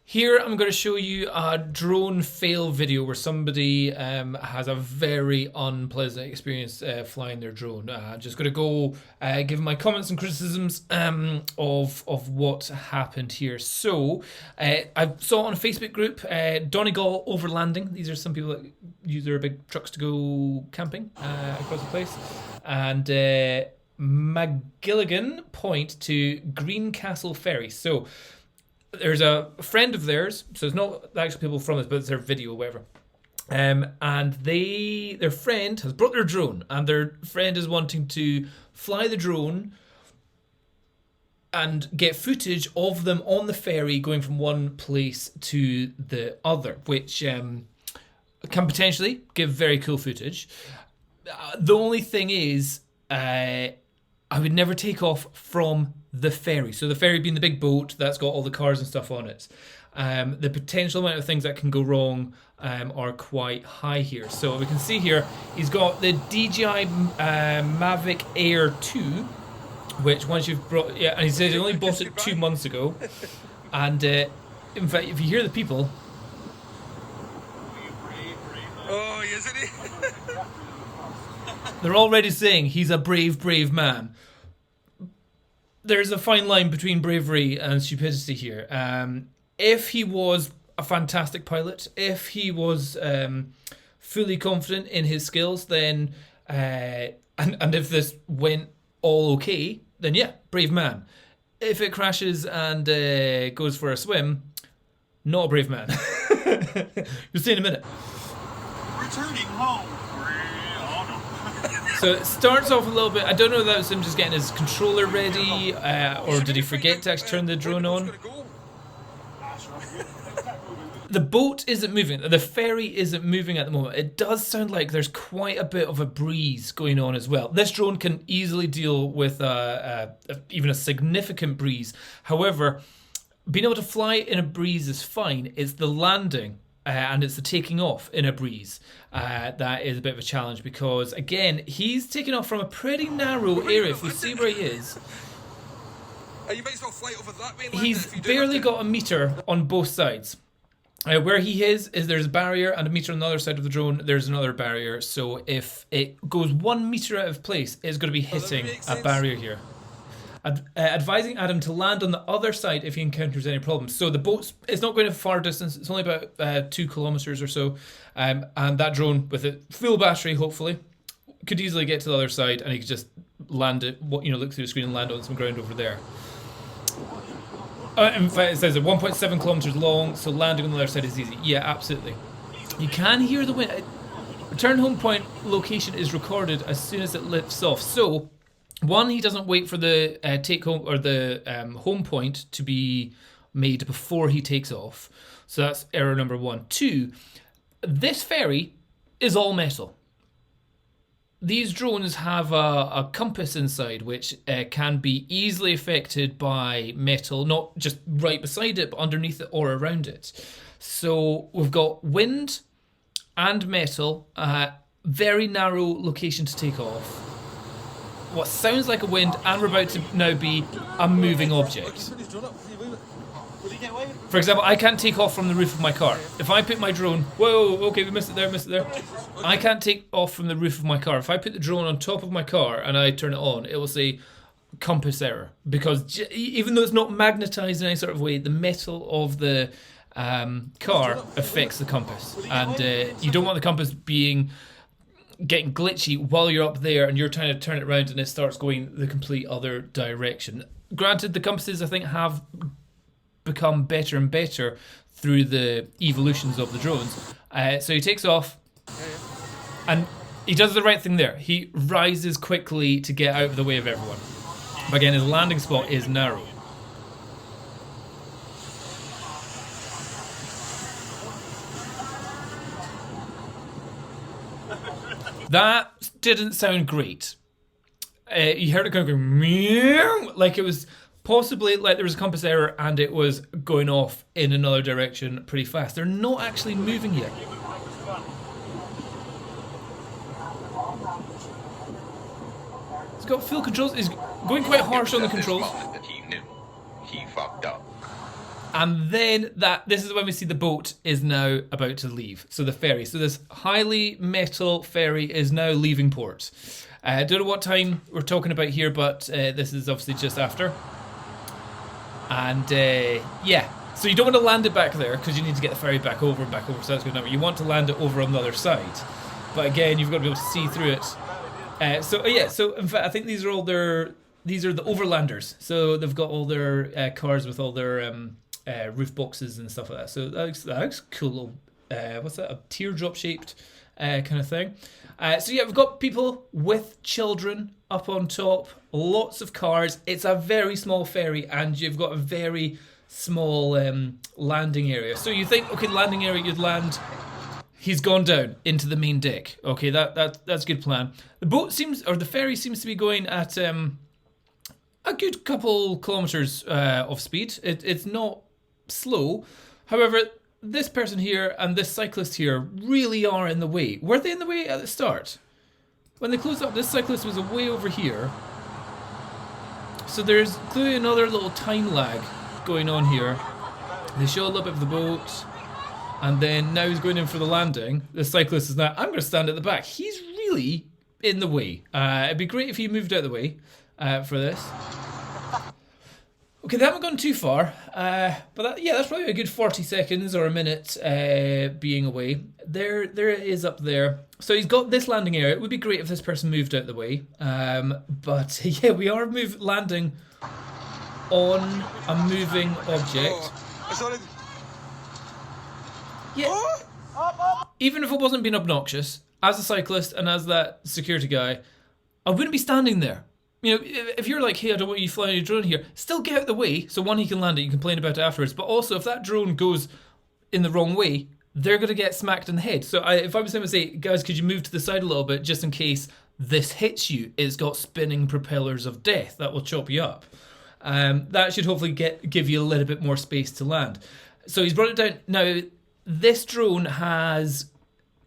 Here I'm going to show you a drone fail video where somebody has a very unpleasant experience flying their drone. Just going to go give my comments and criticisms of what happened here. So I saw on a Facebook group Donegal overlanding. These are some people that use their big trucks to go camping across the place. And McGilligan Point to Greencastle Ferry. So there's a friend of theirs, so it's not the actual people from this, but it's their video or whatever. And their friend has brought their drone, and their friend is wanting to fly the drone and get footage of them on the ferry going from one place to the other, which can potentially give very cool footage. The only thing is, I would never take off from the ferry. So the ferry being the big boat that's got all the cars and stuff on it. The potential amount of things that can go wrong are quite high here. So we can see here, he's got the DJI Mavic Air 2, which once you've brought, and he says he only bought it 2 months ago. And in fact, if you hear the people, oh, isn't he? they're already saying he's a brave, brave man. There's a fine line between bravery and stupidity here. If he was a fantastic pilot, if he was fully confident in his skills, then and if this went all okay, then yeah, brave man. If it crashes and goes for a swim, not a brave man. You'll see in a minute. Returning home. So it starts off a little bit. I don't know if that was him just getting his controller ready, or did he forget to actually turn the drone on? The boat isn't moving. The ferry isn't moving at the moment. It does sound like there's quite a bit of a breeze going on as well. This drone can easily deal with even a significant breeze. However, being able to fly in a breeze is fine. It's the landing and it's the taking off in a breeze that is a bit of a challenge, because again, he's taking off from a pretty narrow area. If we see where he is, You might as well fly over that way. he's barely got a meter on both sides. Where he is there's a barrier, and a meter on the other side of the drone there's another barrier. So if it goes 1 meter out of place, it's going to be hitting a barrier here. Advising Adam to land on the other side if he encounters any problems. So the boat's, it's not going a far distance. It's only about 2 kilometers or so. And that drone, with a full battery, hopefully, could easily get to the other side, and he could just land it, look through the screen and land on some ground over there. In fact, it says 1.7 kilometers long, so landing on the other side is easy. Yeah, absolutely. You can hear the wind. Return home point location is recorded as soon as it lifts off. So, one, he doesn't wait for the take home or the home point to be made before he takes off. So that's error number 1. 2, this ferry is all metal. These drones have a compass inside, which can be easily affected by metal, not just right beside it, but underneath it or around it. So we've got wind and metal, very narrow location to take off. What sounds like a wind, and we're about to now be a moving object. For example, I can't take off from the roof of my car. If I put my drone, whoa, okay, we missed it there. I can't take off from the roof of my car. If I put the drone on top of my car and I turn it on, it will say compass error, because even though it's not magnetized in any sort of way, the metal of the car affects the compass, and you don't want the compass getting glitchy while you're up there and you're trying to turn it around and it starts going the complete other direction. Granted, the compasses, I think, have become better and better through the evolutions of the drones. So he takes off, and he does the right thing there. He rises quickly to get out of the way of everyone. But again, his landing spot is narrow. That didn't sound great. You heard it kind of going meow, like it was possibly like there was a compass error and it was going off in another direction pretty fast. They're not actually moving yet. He's got full controls. He's going quite harsh on the controls. He knew. He fucked up. And then this is when we see the boat is now about to leave. So the ferry. So this highly metal ferry is now leaving port. I don't know what time we're talking about here, but this is obviously just after. And yeah, so you don't want to land it back there because you need to get the ferry back over and back over. So that's good number. You want to land it over on the other side. But again, you've got to be able to see through it. So yeah, so in fact, I think these are the overlanders. So they've got all their cars with all their roof boxes and stuff like that. So that looks cool. What's that? A teardrop shaped kind of thing. So yeah, we've got people with children up on top. Lots of cars. It's a very small ferry, and you've got a very small landing area. So you think, okay, landing area, you'd land. He's gone down into the main deck. Okay, that's a good plan. The boat the ferry seems to be going at a good couple kilometers of speed. It's not slow. However, this person here and this cyclist here really are in the way. Were they in the way at the start? When they closed up, this cyclist was way over here. So there's clearly another little time lag going on here. They show a little bit of the boat, and then now he's going in for the landing. The cyclist is now, I'm going to stand at the back. He's really in the way. It'd be great if he moved out of the way for this. Okay, they haven't gone too far, but yeah, that's probably a good 40 seconds or a minute being away. There it is up there. So he's got this landing area. It would be great if this person moved out of the way. But yeah, we are landing on a moving object. Yeah. Even if it wasn't being obnoxious, as a cyclist and as that security guy, I wouldn't be standing there. You know, if you're like, hey, I don't want you flying your drone here, still get out of the way. So one, he can land it, you can complain about it afterwards. But also, if that drone goes in the wrong way, they're going to get smacked in the head. So if I was going to say, guys, could you move to the side a little bit just in case this hits you? It's got spinning propellers of death that will chop you up. That should hopefully give you a little bit more space to land. So he's brought it down. Now, this drone has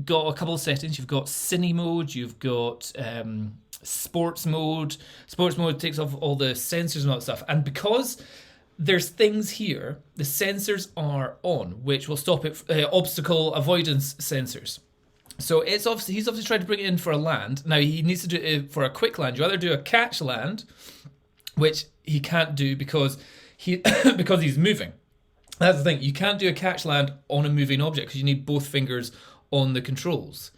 got a couple of settings. You've got cine mode, you've got sports mode. Sports mode takes off all the sensors and all that stuff. And because there's things here, the sensors are on, which will stop it, obstacle avoidance sensors. So he's obviously trying to bring it in for a land. Now he needs to do it for a quick land. You either do a catch land, which he can't do because he's moving. That's the thing. You can't do a catch land on a moving object because you need both fingers on the controls.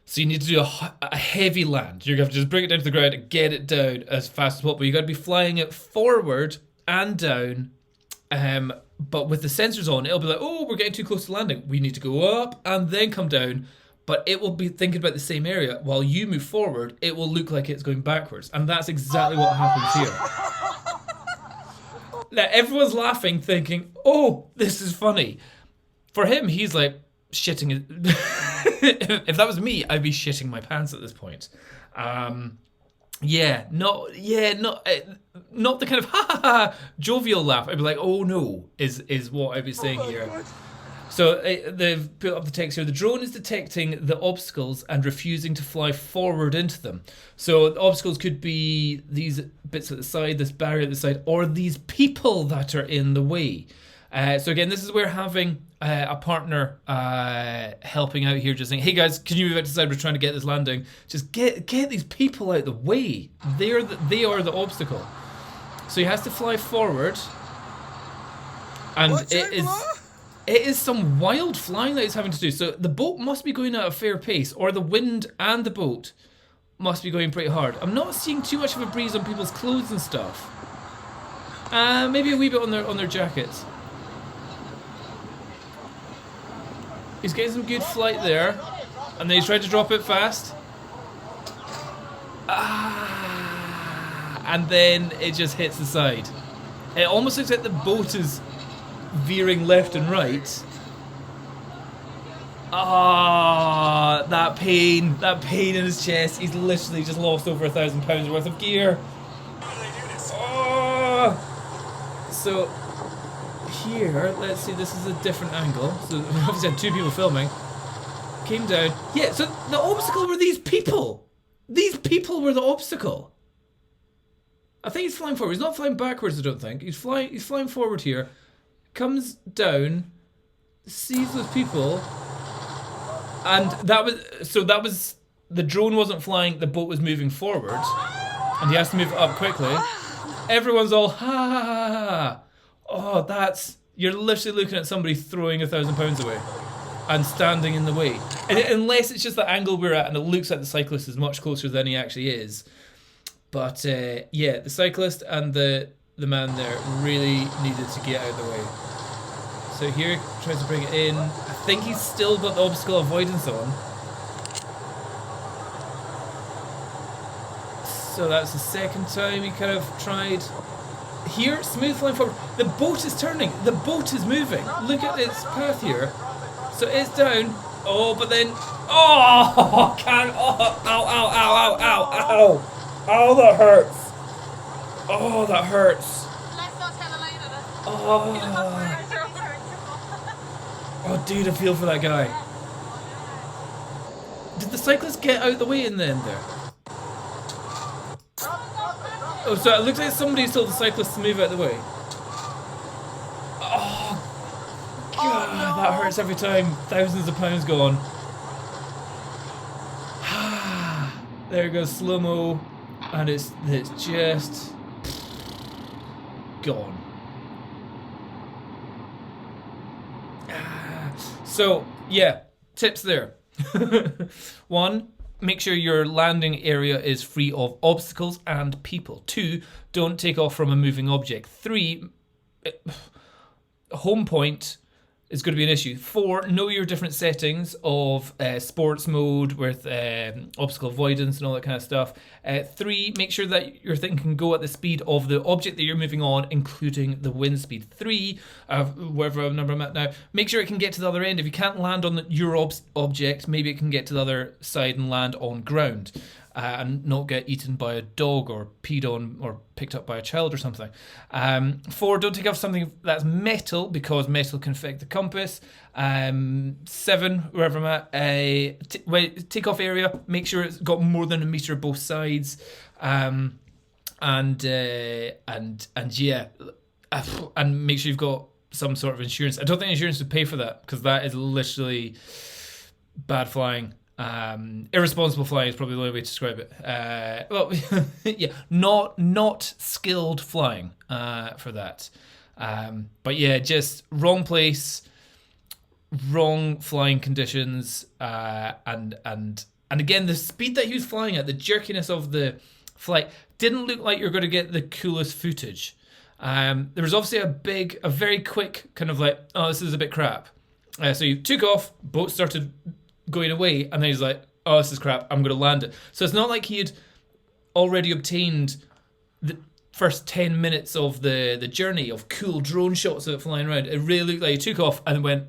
So you need to do a heavy land. You're going to have to just bring it down to the ground and get it down as fast as possible. You've got to be flying it forward and down. But with the sensors on, it'll be like, oh, we're getting too close to landing. We need to go up and then come down. But it will be thinking about the same area. While you move forward, it will look like it's going backwards. And that's exactly what happens here. Now, everyone's laughing, thinking, oh, this is funny. For him, he's like, shitting. If that was me, I'd be shitting my pants at this point. Not the kind of ha ha ha jovial laugh. I'd be like, oh no, is what I'd be saying here. God. So they've put up the text here. The drone is detecting the obstacles and refusing to fly forward into them. So the obstacles could be these bits at the side, this barrier at the side, or these people that are in the way. So again, this is where having a partner helping out here, just saying, hey guys, can you move out to the side? We're trying to get this landing. Just get these people out the way. They are the obstacle. So he has to fly forward. And it is some wild flying that he's having to do. So the boat must be going at a fair pace, or the wind and the boat must be going pretty hard. I'm not seeing too much of a breeze on people's clothes and stuff. Maybe a wee bit on their jackets. He's getting some good flight there. And then he's trying to drop it fast. And then it just hits the side. It almost looks like the boat is veering left and right. That pain in his chest. He's literally just lost over £1,000 worth of gear. So here, let's see, this is a different angle. So we obviously had two people filming. Came down. Yeah, so the obstacle were these people. These people were the obstacle. I think he's flying forward. He's not flying backwards, I don't think. He's flying forward here. comes down, sees those people, and that was the drone wasn't flying, the boat was moving forward, and he has to move it up quickly. Everyone's all ha ha ha ha. Oh, you're literally looking at somebody throwing £1,000 away and standing in the way. And unless it's just the angle we're at and it looks like the cyclist is much closer than he actually is. But yeah, the cyclist and the man there really needed to get out of the way. So here, tries to bring it in. I think he's still got the obstacle avoidance on. So that's the second time he kind of tried. Here, smooth flying forward. The boat is turning. The boat is moving. Look at its path here. So it's down. Oh, but then... Oh, can't... Oh, ow, ow, ow, ow, ow, ow. Oh, that hurts. Oh, that hurts. Oh. Oh, dude, I feel for that guy. Did the cyclist get out the way in the end there? Oh, so it looks like somebody told the cyclist to move out the way. Oh, God, that hurts every time. Thousands of pounds gone. There goes slow-mo, and it's just gone. So, yeah, tips there. 1, make sure your landing area is free of obstacles and people. 2, don't take off from a moving object. 3, home point is going to be an issue. 4, know your different settings of sports mode with obstacle avoidance and all that kind of stuff. 3, make sure that your thing can go at the speed of the object that you're moving on, including the wind speed. 3, whatever number I'm at now, make sure it can get to the other end. If you can't land on your object, maybe it can get to the other side and land on ground. And not get eaten by a dog or peed on or picked up by a child or something. 4, don't take off something that's metal because metal can affect the compass. 7, wherever I'm at, take off area, make sure it's got more than a meter both sides. And yeah, and make sure you've got some sort of insurance. I don't think insurance would pay for that because that is literally bad flying. Irresponsible flying is probably the only way to describe it. Well, yeah, not skilled flying for that. But yeah, just wrong place, wrong flying conditions, and again, the speed that he was flying at, the jerkiness of the flight didn't look like you're going to get the coolest footage. There was obviously a very quick kind of like, oh, this is a bit crap. So you took off, boat started going away, and then he's like, oh, this is crap, I'm going to land it. So it's not like he had already obtained the first 10 minutes of the journey of cool drone shots of it flying around. It really looked like he took off and went,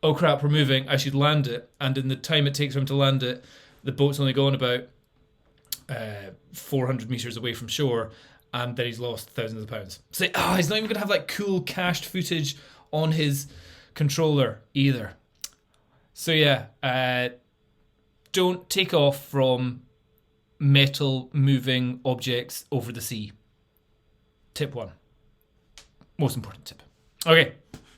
oh crap, we're moving, I should land it. And in the time it takes for him to land it, the boat's only gone about 400 meters away from shore, and then he's lost thousands of pounds. So he's not even going to have like cool cached footage on his controller either. So yeah, don't take off from metal moving objects over the sea. Tip 1. Most important tip. Okay,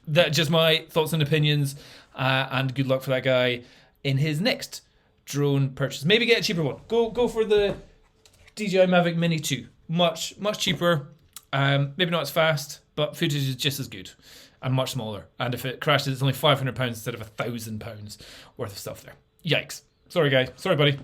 that's just my thoughts and opinions, and good luck for that guy in his next drone purchase. Maybe get a cheaper one. Go for the DJI Mavic Mini 2. Much cheaper. Maybe not as fast, but footage is just as good. And much smaller. And if it crashes, it's only £500 instead of £1,000 worth of stuff there. Yikes. Sorry, guy. Sorry, buddy.